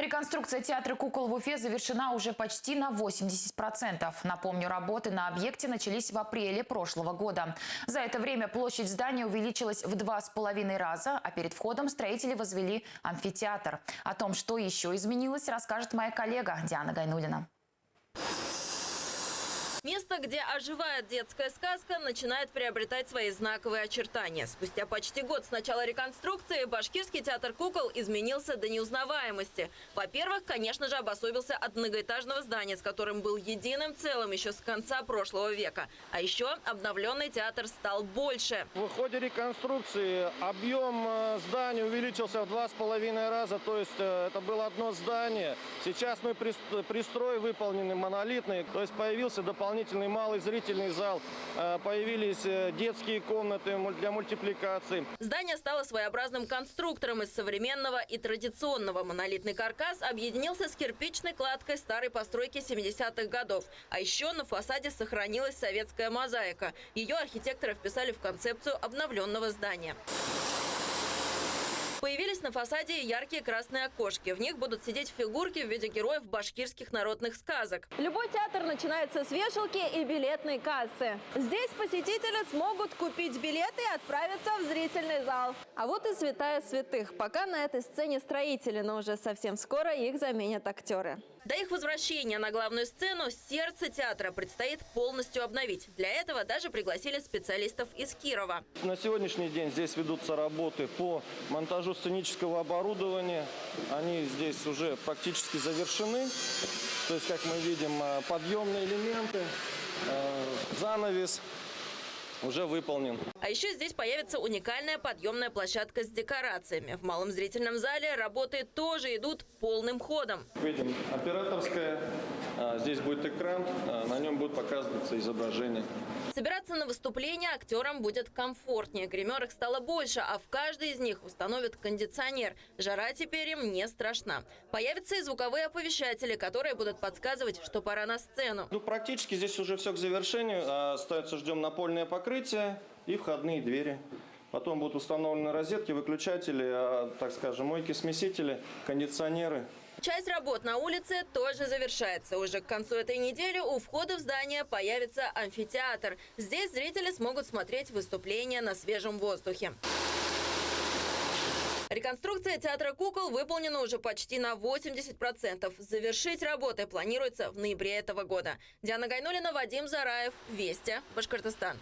Реконструкция театра кукол в Уфе завершена уже почти на 80%. Напомню, работы на объекте начались в апреле прошлого года. За это время площадь здания увеличилась в 2,5 раза, а перед входом строители возвели амфитеатр. О том, что еще изменилось, расскажет моя коллега Диана Гайнуллина. Место, где оживает детская сказка, начинает приобретать свои знаковые очертания. Спустя почти год с начала реконструкции Башкирский театр кукол изменился до неузнаваемости. Во-первых, конечно же, обособился от многоэтажного здания, с которым был единым целым еще с конца прошлого века. А еще обновленный театр стал больше. В ходе реконструкции объем здания увеличился в 2,5 раза, то есть это было одно здание. Сейчас мы пристрой выполнены монолитный, то есть появился дополнительный малый зрительный зал, появились детские комнаты для мультипликации. Здание стало своеобразным конструктором из современного и традиционного. Монолитный каркас объединился с кирпичной кладкой старой постройки 70-х годов. А еще на фасаде сохранилась советская мозаика. Ее архитекторы вписали в концепцию обновленного здания. Появились на фасаде яркие красные окошки. В них будут сидеть фигурки в виде героев башкирских народных сказок. Любой театр начинается с вешалки и билетной кассы. Здесь посетители смогут купить билеты и отправиться в зрительный зал. А вот и святая святых. Пока на этой сцене строители, но уже совсем скоро их заменят актеры. До их возвращения на главную сцену сердце театра предстоит полностью обновить. Для этого даже пригласили специалистов из Кирова. На сегодняшний день здесь ведутся работы по монтажу сценического оборудования. Они здесь уже практически завершены. То есть, как мы видим, подъемные элементы, занавес уже выполнен. А еще здесь появится уникальная подъемная площадка с декорациями. В малом зрительном зале работы тоже идут полным ходом. Видим операторская, здесь будет экран, на нем будет показываться изображение. Собираться на выступление актерам будет комфортнее. Гримерок стало больше, а в каждой из них установят кондиционер. Жара теперь им не страшна. Появятся и звуковые оповещатели, которые будут подсказывать, что пора на сцену. Практически здесь уже все к завершению. Остается, ждем напольное покрытие и входные двери. Потом будут установлены розетки, выключатели, так скажем, мойки, смесители, кондиционеры. Часть работ на улице тоже завершается. Уже к концу этой недели у входа в здание появится амфитеатр. Здесь зрители смогут смотреть выступления на свежем воздухе. Реконструкция театра кукол выполнена уже почти на 80%. Завершить работы планируется в ноябре этого года. Диана Гайнуллина, Вадим Зараев, Вести, Башкортостан.